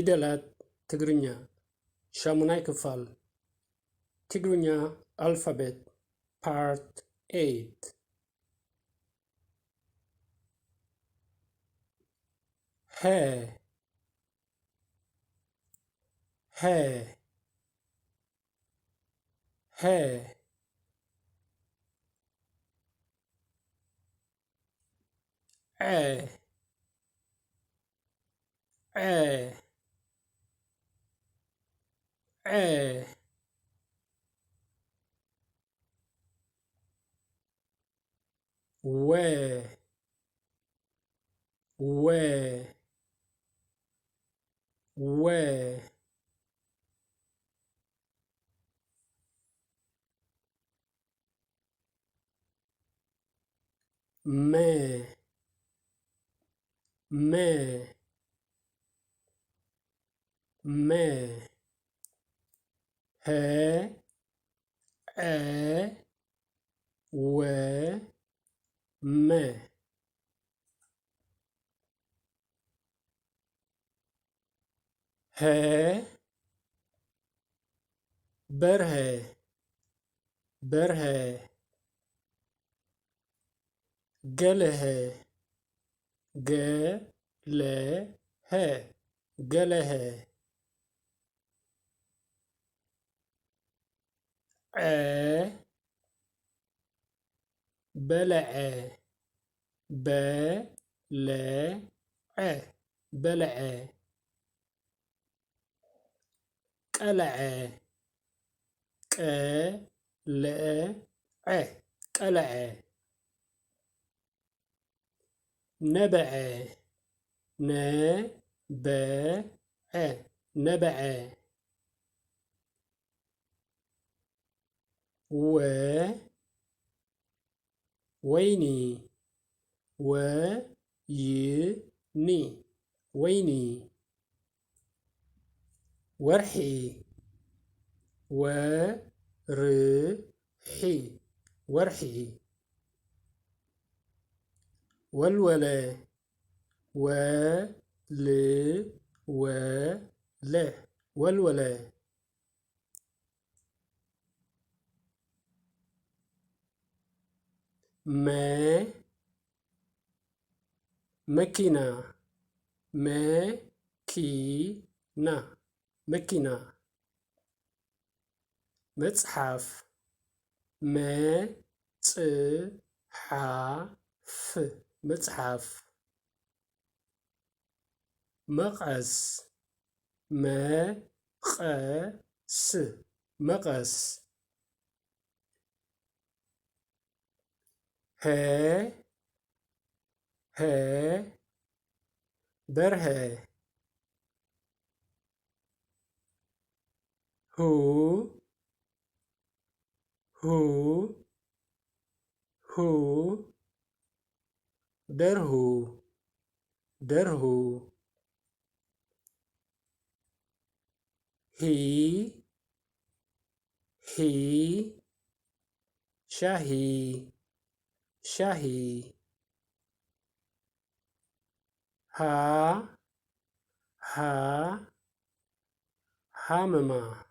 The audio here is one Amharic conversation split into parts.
ፊደላት ትግርኛ ሻሙናይ ክፋል ትግርኛ አልፋቤት ፓርት 8 ሄ ሄ ሄ برهه قله بلع قلع نبع ويني ورحي ولولة ولولة مكينة مصحف مصحف مقص برهه هو درهو هي شاهي ها حمما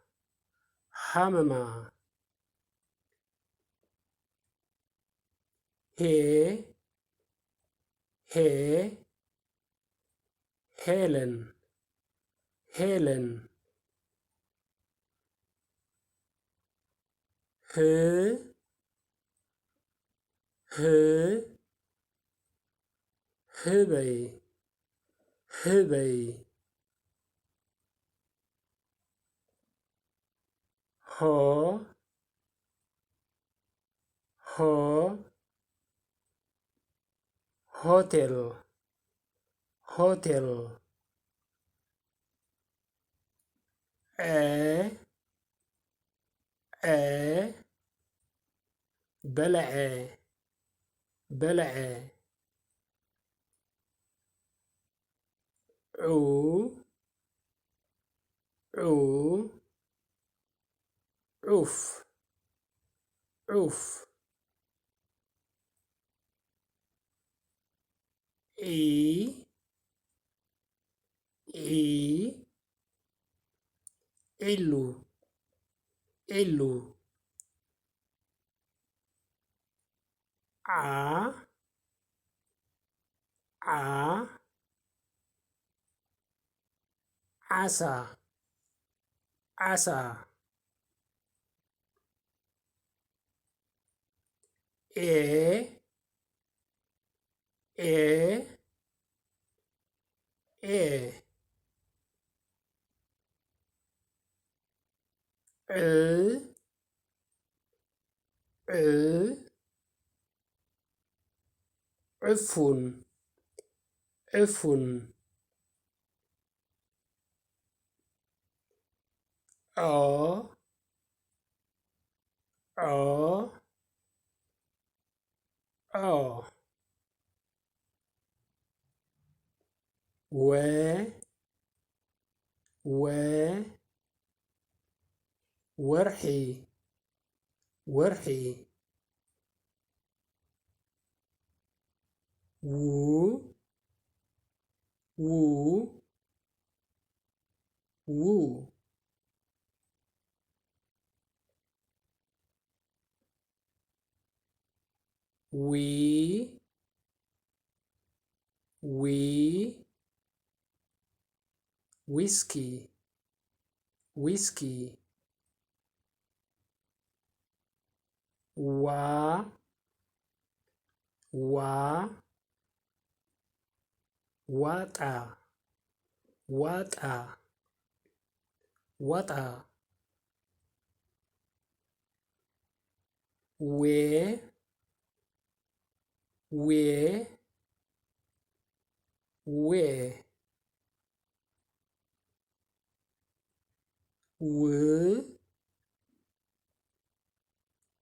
هي هيلن هبي هو هوتيل بلع عوف إي إلو إلو ع ع عسى عسى إيه إيه إيه ال ال عفن عفن آ آ آ و و ورحي ورحي و و و وي وي ويسكي ويسكي و و واتا واتا واتا و و و و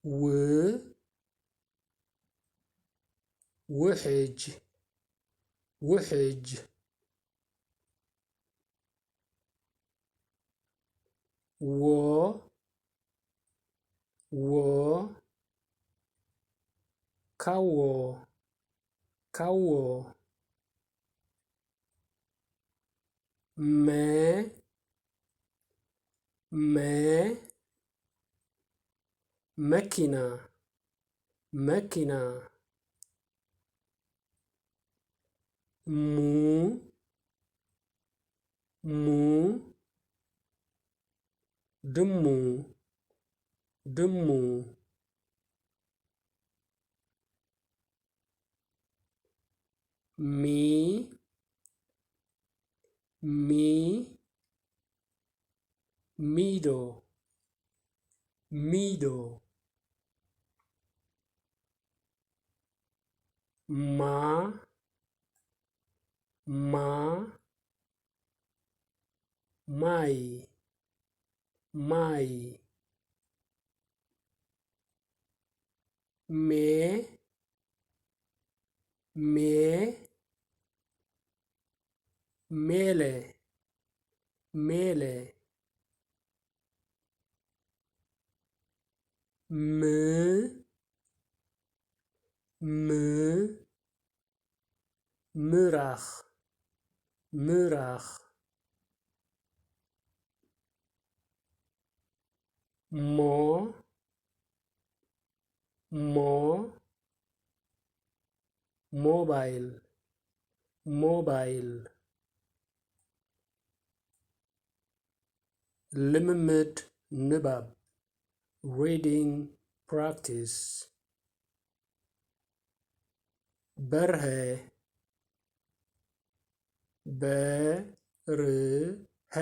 و وحج وحج و و كو كو ما ما مكنة مكنة مو مو دمو دمو مي مي ميدو ميدو ما ما ماي ماي مي مي ميلي ميلي م م ምራኽ ምራኽ ሞ ሞ ሞባይል ሞባይል ልምምድ ንባብ reading practice በርሀ በርሀ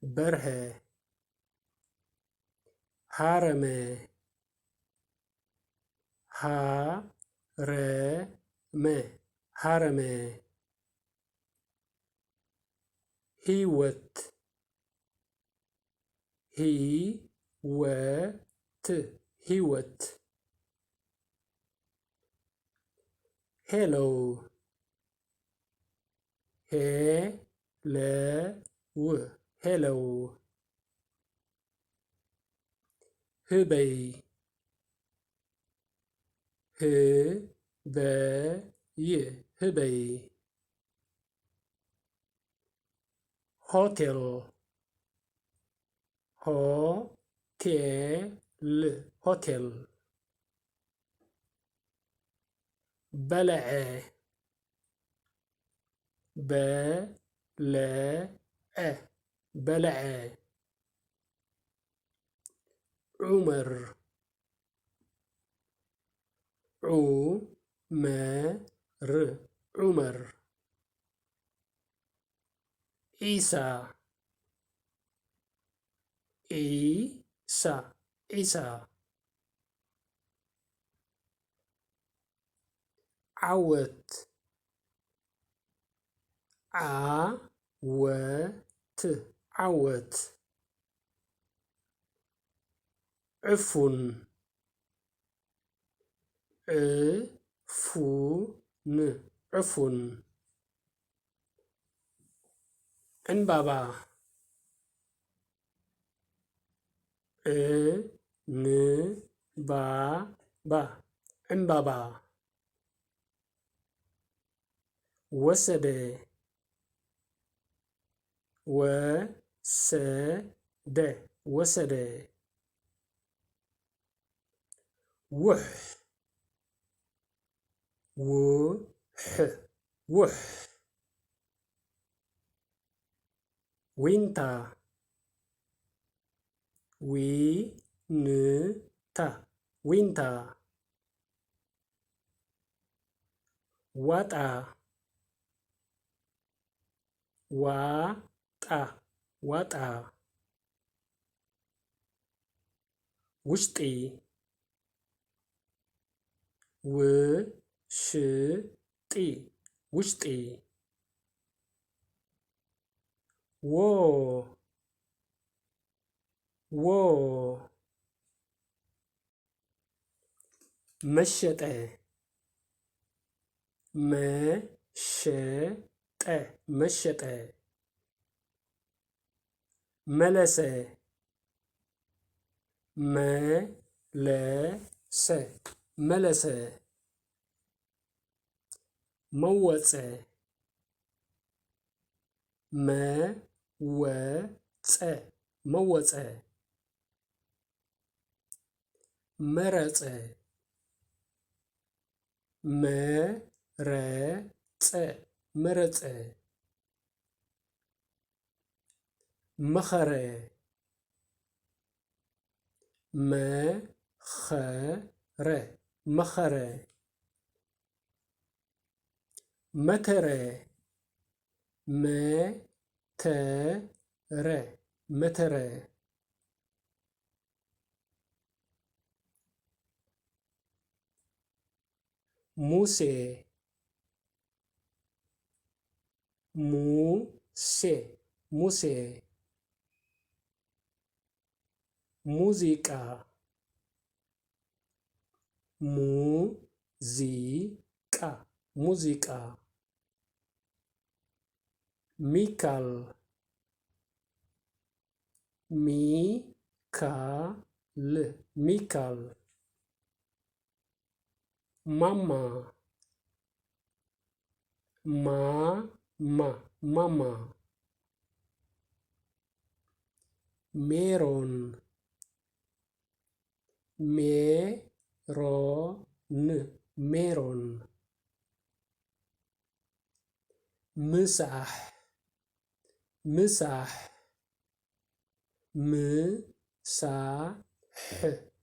በርሀ ሀረመ ሀረመ ሀረመ ህይወት ህይወት ህይወት ሄሎ ሄለው ሄለው ህበይ ህበይ ህበይ ሆቴል ሆቴል ሆቴል በልዐ በልዐ በልዐ ዑመር ዑመር ዑመር ዒሳ ዒሳ ዒሳ ዓወት ዓወት ዓወት ዕፉን ዕፉን ዕፉን ዕንባባ ዕንባባ ዕንባባ ወሰደ ወሰደ ወሰደ ውሕ ውሕ ውሕ ዊንታ ዊንታ ዊንታ ዋጣ ዋጣ ዋጣ ውሽጢ ውሽጢ ውሽጢ ዎ ዎ መሸጠ መሸጠ መሸጠ መለሰ መለሰ መለሰ መወፀ መወፀ መወፀ መረፀ መረፀ መረፀ መኸረ መኸረ መኸረ መከረ መተረ መተረ ሙሴ ሙሴ ሙሴ ሙዚቃ ሙዚቃ ሙዚቃ ሚካል ሚካል ሚካል ማማ ማማ ማማ ሜሮን ሜሮን ሜሮን ምሳሕ ምሳሕ ምሳሕ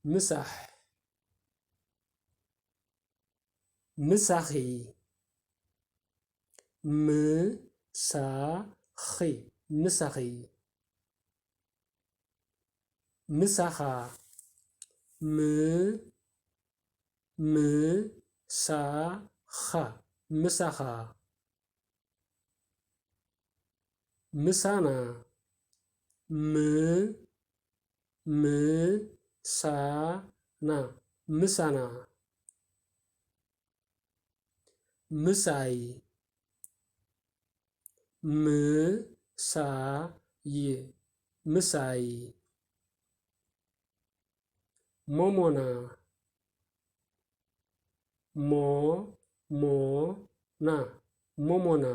ምሳሕ ምሳኺ ምሳኺ ምሳኺ ምሳኻ ምሳኻ ምሳኻ ምሳና ምሳና ምሳና ምሳይ ምሳይ ምሳይ ሞሞና ሞሞና ሞሞና